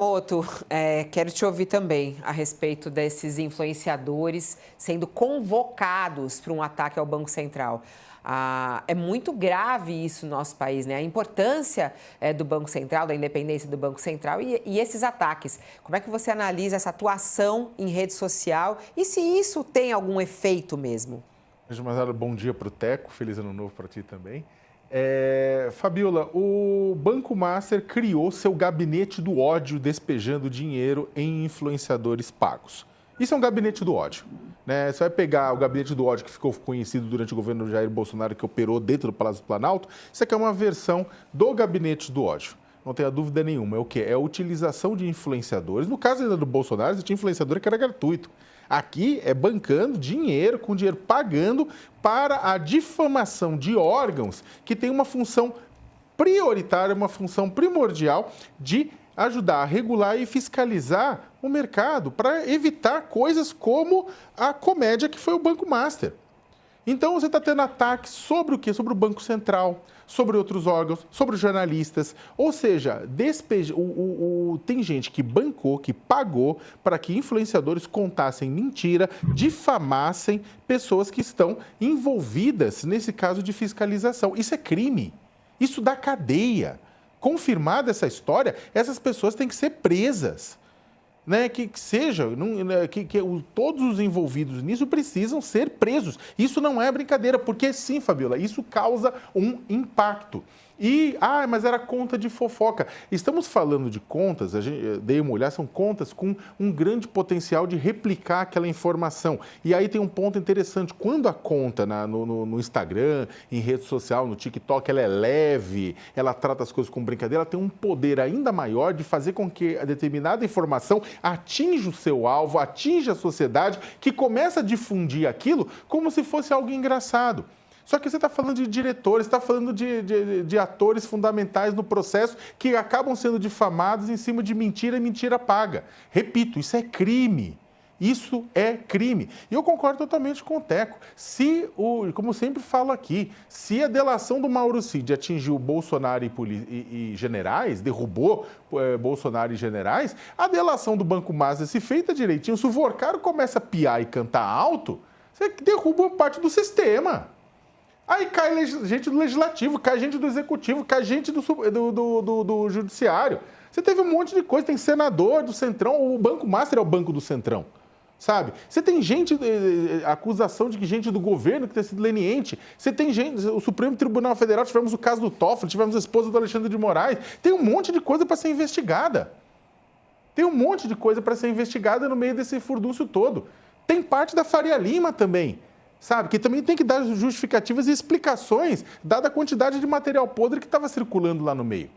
Outro, quero te ouvir também a respeito desses influenciadores sendo convocados para um ataque ao Banco Central. É muito grave isso no nosso país, né? A importância do Banco Central, da independência do Banco Central e esses ataques. Como é que você analisa essa atuação em rede social e se isso tem algum efeito mesmo? Antes de mais nada, bom dia para o Teco, feliz ano novo para ti também. Fabiola, o Banco Master criou seu gabinete do ódio despejando dinheiro em influenciadores pagos. Isso é um gabinete do ódio, né? Você vai pegar o gabinete do ódio que ficou conhecido durante o governo do Jair Bolsonaro, que operou dentro do Palácio do Planalto. Isso aqui é uma versão do gabinete do ódio. Não tenha dúvida nenhuma. É o quê? É a utilização de influenciadores. No caso ainda do Bolsonaro, você tinha influenciador que era gratuito. Aqui é bancando dinheiro, com dinheiro pagando para a difamação de órgãos que tem uma função prioritária, uma função primordial de ajudar a regular e fiscalizar o mercado para evitar coisas como a comédia que foi o Banco Master. Então, você está tendo ataques sobre o quê? Sobre o Banco Central, sobre outros órgãos, sobre os jornalistas. Ou seja, tem gente que bancou, que pagou para que influenciadores contassem mentira, difamassem pessoas que estão envolvidas nesse caso de fiscalização. Isso é crime. Isso dá cadeia. Confirmada essa história, essas pessoas têm que ser presas. Né, todos os envolvidos nisso precisam ser presos. Isso não é brincadeira, porque sim, Fabiola, isso causa um impacto. Mas era conta de fofoca. Estamos falando de contas, dei uma olhada, são contas com um grande potencial de replicar aquela informação. E aí tem um ponto interessante, quando a conta no Instagram, em rede social, no TikTok, ela é leve, ela trata as coisas com brincadeira, ela tem um poder ainda maior de fazer com que a determinada informação atinja o seu alvo, atinja a sociedade, que começa a difundir aquilo como se fosse algo engraçado. Só que você está falando de diretores, está falando de atores fundamentais no processo que acabam sendo difamados em cima de mentira e mentira paga. Repito, isso é crime. Isso é crime. E eu concordo totalmente com o Teco. Como sempre falo aqui, se a delação do Mauro Cid atingiu Bolsonaro e generais, derrubou Bolsonaro e generais, a delação do Banco Master, se feita direitinho, se o Vorcaro começa a piar e cantar alto, você derruba parte do sistema. Aí cai gente do Legislativo, cai gente do Executivo, cai gente do Judiciário. Você teve um monte de coisa, tem senador do Centrão, o Banco Master é o Banco do Centrão, sabe? Você tem acusação de que gente do governo que tem sido leniente. Você tem gente, o Supremo Tribunal Federal, tivemos o caso do Toffoli, tivemos a esposa do Alexandre de Moraes. Tem um monte de coisa para ser investigada. Tem um monte de coisa para ser investigada no meio desse furdúncio todo. Tem parte da Faria Lima também. Sabe, que também tem que dar justificativas e explicações, dada a quantidade de material podre que estava circulando lá no meio.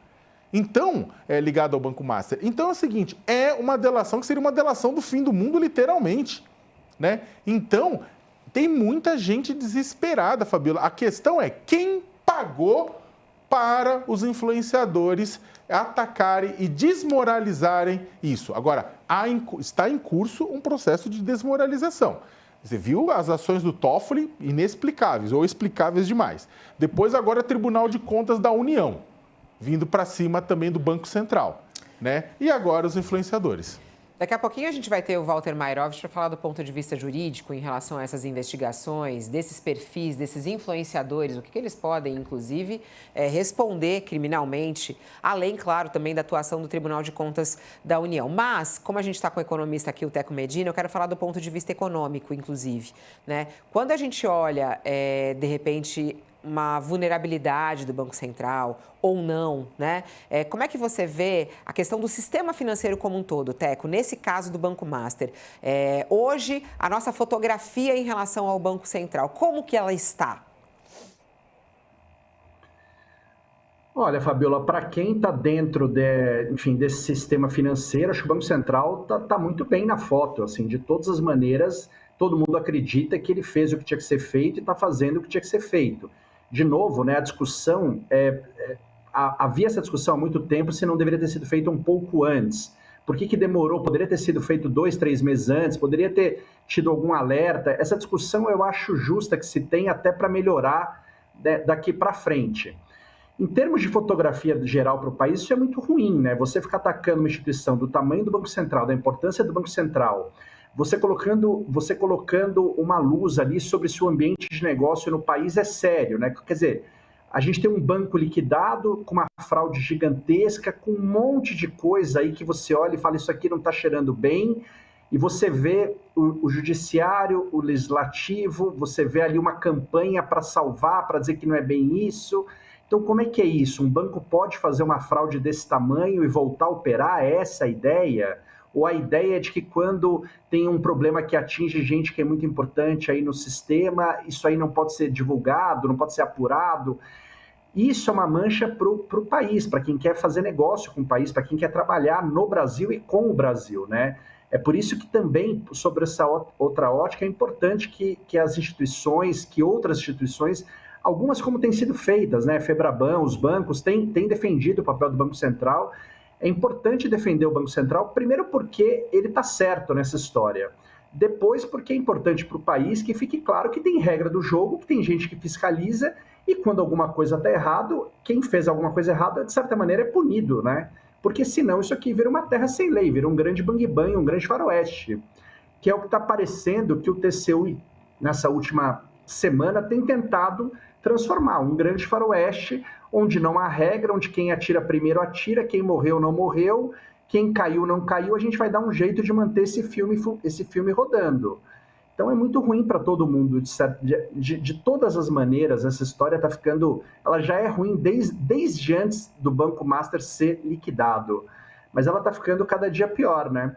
Então, ligado ao Banco Master. Então é o seguinte, é uma delação que seria uma delação do fim do mundo, literalmente. Né? Então, tem muita gente desesperada, Fabiola. A questão é quem pagou para os influenciadores atacarem e desmoralizarem isso. Agora, está em curso um processo de desmoralização. Você viu as ações do Toffoli inexplicáveis ou explicáveis demais. Depois, agora, Tribunal de Contas da União, vindo para cima também do Banco Central. Né? E agora os influenciadores. Daqui a pouquinho a gente vai ter o Walter Mairovich para falar do ponto de vista jurídico em relação a essas investigações, desses perfis, desses influenciadores, o que eles podem, inclusive, responder criminalmente, além, claro, também da atuação do Tribunal de Contas da União. Mas, como a gente está com o economista aqui, o Teco Medina, eu quero falar do ponto de vista econômico, inclusive. Né? Quando a gente olha, de repente, uma vulnerabilidade do Banco Central ou não, né? Como é que você vê a questão do sistema financeiro como um todo, Teco, nesse caso do Banco Master? Hoje, a nossa fotografia em relação ao Banco Central, como que ela está? Olha, Fabiola, para quem está dentro desse sistema financeiro, acho que o Banco Central está muito bem na foto, assim, de todas as maneiras, todo mundo acredita que ele fez o que tinha que ser feito e está fazendo o que tinha que ser feito. De novo, né, a discussão, havia essa discussão há muito tempo se não deveria ter sido feito um pouco antes. Por que demorou? Poderia ter sido feito 2, 3 meses antes, poderia ter tido algum alerta. Essa discussão eu acho justa que se tem até para melhorar daqui para frente. Em termos de fotografia geral para o país, isso é muito ruim, né? Você ficar atacando uma instituição do tamanho do Banco Central, da importância do Banco Central, você colocando uma luz ali sobre se o ambiente de negócio no país é sério, né? Quer dizer, a gente tem um banco liquidado com uma fraude gigantesca, com um monte de coisa aí que você olha e fala, isso aqui não está cheirando bem, e você vê o judiciário, o legislativo, você vê ali uma campanha para salvar, para dizer que não é bem isso. Então, como é que é isso? Um banco pode fazer uma fraude desse tamanho e voltar a operar? É essa a ideia? Ou a ideia é de que quando tem um problema que atinge gente que é muito importante aí no sistema, isso aí não pode ser divulgado, não pode ser apurado? Isso é uma mancha para o país, para quem quer fazer negócio com o país, para quem quer trabalhar no Brasil e com o Brasil, né? É por isso que também, sobre essa outra ótica, é importante que as instituições, que outras instituições, algumas como têm sido feitas, né? Febraban, os bancos têm defendido o papel do Banco Central. É importante defender o Banco Central, primeiro porque ele está certo nessa história. Depois porque é importante para o país que fique claro que tem regra do jogo, que tem gente que fiscaliza e quando alguma coisa está errado, quem fez alguma coisa errada, de certa maneira, é punido, né? Porque senão isso aqui vira uma terra sem lei, vira um grande bang-bang, um grande faroeste, que é o que está parecendo que o TCU, nessa última semana, tem tentado transformar um grande faroeste, onde não há regra, onde quem atira primeiro atira, quem morreu não morreu, quem caiu não caiu, a gente vai dar um jeito de manter esse filme rodando. Então é muito ruim para todo mundo, de todas as maneiras, essa história está ficando, ela já é ruim desde antes do Banco Master ser liquidado, mas ela está ficando cada dia pior, né?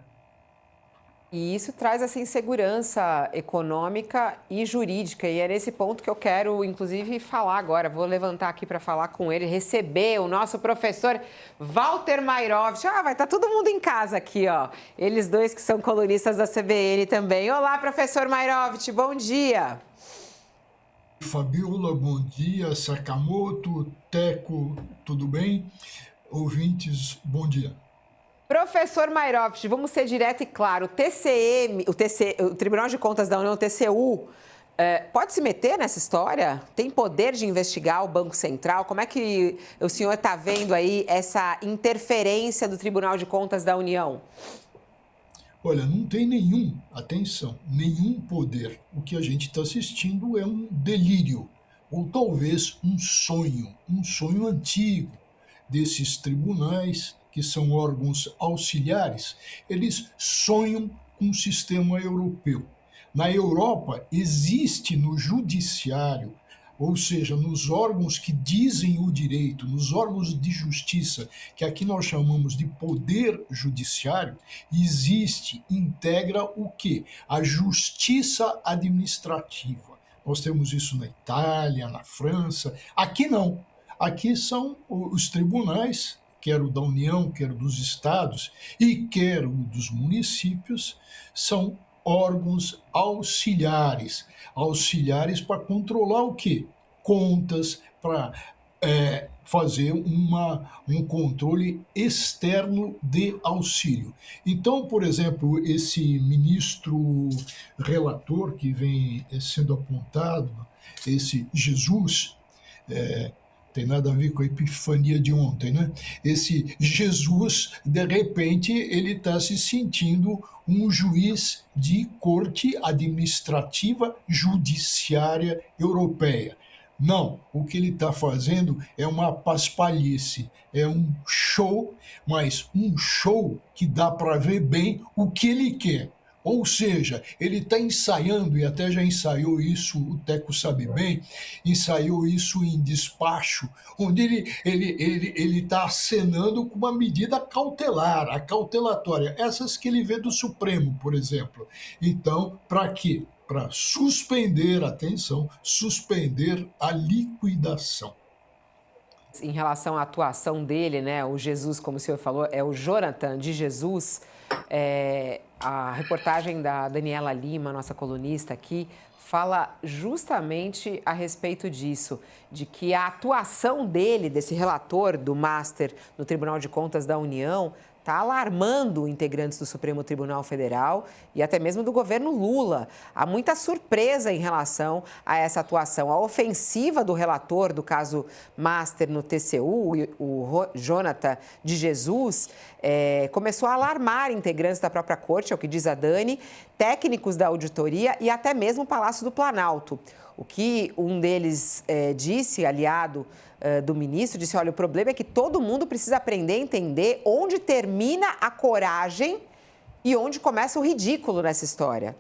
E isso traz essa insegurança econômica e jurídica, e é nesse ponto que eu quero, inclusive, falar agora. Vou levantar aqui para falar com ele, receber o nosso professor Walter Mairovich. Vai estar todo mundo em casa aqui, ó. Eles dois que são colunistas da CBN também. Olá, professor Mairovich, bom dia. Fabiola, bom dia. Sakamoto, Teco, tudo bem? Ouvintes, bom dia. Professor Mairovich, vamos ser direto e claro, o Tribunal de Contas da União, o TCU, pode se meter nessa história? Tem poder de investigar o Banco Central? Como é que o senhor está vendo aí essa interferência do Tribunal de Contas da União? Olha, não tem nenhum poder. O que a gente está assistindo é um delírio, ou talvez um sonho antigo desses tribunais, que são órgãos auxiliares. Eles sonham com o sistema europeu. Na Europa, existe no judiciário, ou seja, nos órgãos que dizem o direito, nos órgãos de justiça, que aqui nós chamamos de poder judiciário, integra o quê? A justiça administrativa. Nós temos isso na Itália, na França. Aqui não. Aqui são os tribunais, quer da União, quer dos estados e quer dos municípios, são órgãos auxiliares para controlar o quê? Contas, para fazer um controle externo de auxílio. Então, por exemplo, esse ministro relator que vem sendo apontado, esse Jesus, tem nada a ver com a epifania de ontem, né? Esse Jesus, de repente, ele está se sentindo um juiz de corte administrativa judiciária europeia. Não, o que ele está fazendo é uma paspalhice, é um show, mas um show que dá para ver bem o que ele quer. Ou seja, ele está ensaiando, e até já ensaiou isso, o Teco sabe bem, ensaiou isso em despacho, onde ele está acenando com uma medida cautelar, a cautelatória, essas que ele vê do Supremo, por exemplo. Então, para quê? Para suspender, atenção, suspender a liquidação. Em relação à atuação dele, né, o Jesus, como o senhor falou, é o Jonathan de Jesus. A reportagem da Daniela Lima, nossa colunista aqui, fala justamente a respeito disso, de que a atuação dele, desse relator do Master no Tribunal de Contas da União, está alarmando integrantes do Supremo Tribunal Federal e até mesmo do governo Lula. Há muita surpresa em relação a essa atuação. A ofensiva do relator do caso Master no TCU, o Jonathan de Jesus, começou a alarmar integrantes da própria corte, é o que diz a Dani, técnicos da auditoria e até mesmo o Palácio do Planalto. O que um deles disse, aliado do ministro, disse, olha, o problema é que todo mundo precisa aprender a entender onde termina a coragem e onde começa o ridículo nessa história.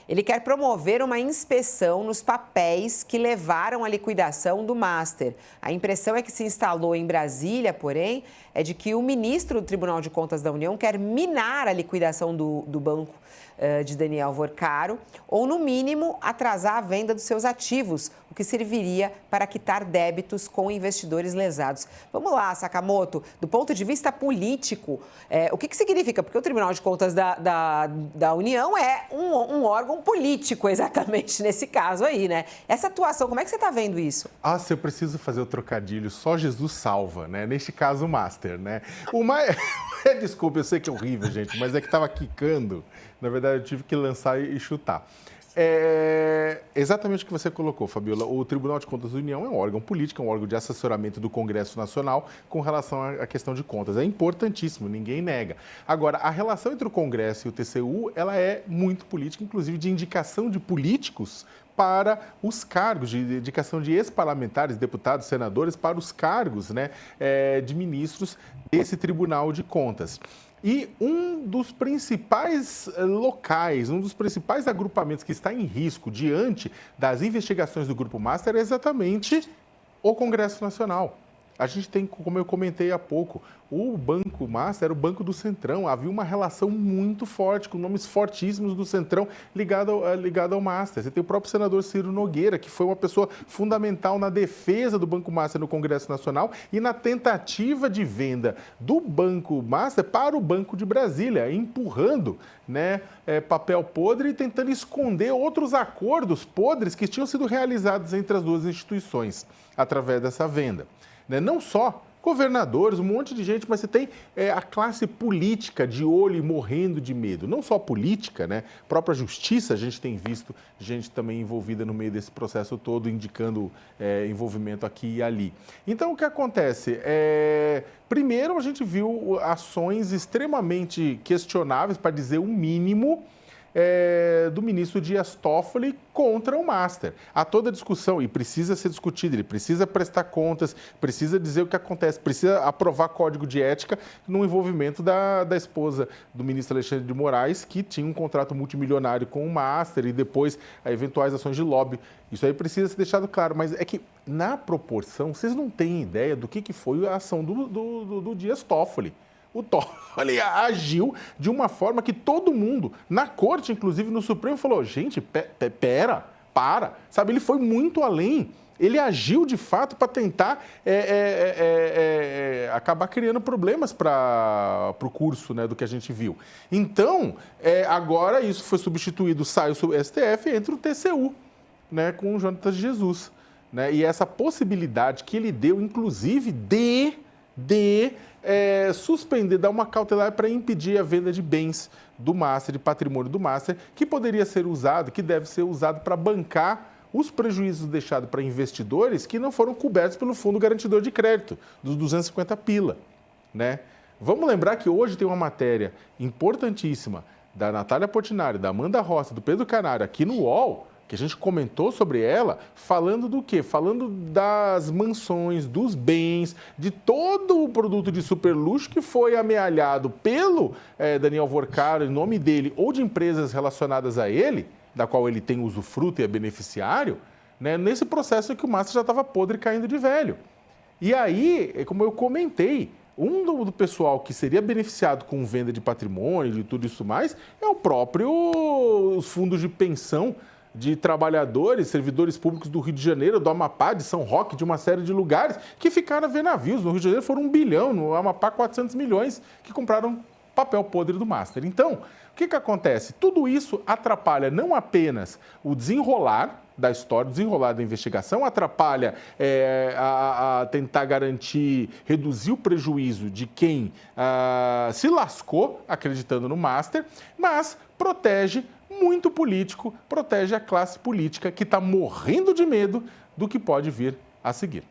Ele quer promover uma inspeção nos papéis que levaram à liquidação do Master. A impressão é que se instalou em Brasília, porém, é de que o ministro do Tribunal de Contas da União quer minar a liquidação do banco de Daniel Worcaro, ou, no mínimo, atrasar a venda dos seus ativos, o que serviria para quitar débitos com investidores lesados. Vamos lá, Sakamoto, do ponto de vista político, o que significa? Porque o Tribunal de Contas da União é um órgão político, exatamente, nesse caso aí, né? Essa atuação, como é que você está vendo isso? Se eu preciso fazer o trocadilho, só Jesus salva, né? Neste caso, o Master, né? Desculpa, eu sei que é horrível, gente, mas é que estava quicando. Na verdade, eu tive que lançar e chutar. Exatamente o que você colocou, Fabiola. O Tribunal de Contas da União é um órgão político, é um órgão de assessoramento do Congresso Nacional com relação à questão de contas. É importantíssimo, ninguém nega. Agora, a relação entre o Congresso e o TCU, ela é muito política, inclusive de indicação de políticos para os cargos, de indicação de ex-parlamentares, deputados, senadores, para os cargos, né, de ministros desse Tribunal de Contas. E um dos principais locais, um dos principais agrupamentos que está em risco diante das investigações do Grupo Master é exatamente o Congresso Nacional. A gente tem, como eu comentei há pouco, o Banco Master era o Banco do Centrão. Havia uma relação muito forte, com nomes fortíssimos do Centrão ligado ao Master. Você tem o próprio senador Ciro Nogueira, que foi uma pessoa fundamental na defesa do Banco Master no Congresso Nacional e na tentativa de venda do Banco Master para o Banco de Brasília, empurrando, né, papel podre e tentando esconder outros acordos podres que tinham sido realizados entre as duas instituições através dessa venda. Não só governadores, um monte de gente, mas você tem a classe política de olho e morrendo de medo. Não só política, né? A própria justiça, a gente tem visto gente também envolvida no meio desse processo todo, indicando envolvimento aqui e ali. Então, o que acontece? Primeiro, a gente viu ações extremamente questionáveis, para dizer o mínimo, do ministro Dias Toffoli contra o Master. Há toda a discussão e precisa ser discutido, ele precisa prestar contas, precisa dizer o que acontece, precisa aprovar código de ética no envolvimento da esposa do ministro Alexandre de Moraes, que tinha um contrato multimilionário com o Master e depois eventuais ações de lobby. Isso aí precisa ser deixado claro, mas é que na proporção, vocês não têm ideia do que foi a ação do Dias Toffoli. O Toffoli agiu de uma forma que todo mundo, na corte, inclusive no Supremo, falou, gente, para. Sabe, ele foi muito além. Ele agiu, de fato, para tentar acabar criando problemas para o curso, né, do que a gente viu. Então, agora isso foi substituído, sai o STF, entra o TCU, né, com o Jonathan de Jesus. Né, e essa possibilidade que ele deu, inclusive, de suspender, dar uma cautelar para impedir a venda de bens do Master, de patrimônio do Master, que poderia ser usado, que deve ser usado para bancar os prejuízos deixados para investidores que não foram cobertos pelo Fundo Garantidor de Crédito, dos 250 pila. Né? Vamos lembrar que hoje tem uma matéria importantíssima da Natália Portinari, da Amanda Rossi, do Pedro Canário, aqui no UOL, que a gente comentou sobre ela, falando do quê? Falando das mansões, dos bens, de todo o produto de superluxo que foi amealhado pelo Daniel Worcaro, em nome dele, ou de empresas relacionadas a ele, da qual ele tem usufruto e é beneficiário, né, nesse processo que o Master já estava podre e caindo de velho. E aí, como eu comentei, do pessoal que seria beneficiado com venda de patrimônio e tudo isso mais, é o próprio os fundos de pensão de trabalhadores, servidores públicos do Rio de Janeiro, do Amapá, de São Roque, de uma série de lugares, que ficaram a ver navios. No Rio de Janeiro foram 1 bilhão, no Amapá 400 milhões, que compraram papel podre do Master. Então, o que acontece? Tudo isso atrapalha não apenas o desenrolar da história, desenrolar da investigação, atrapalha a tentar garantir, reduzir o prejuízo de quem se lascou acreditando no Master, mas protege muito político, protege a classe política que está morrendo de medo do que pode vir a seguir.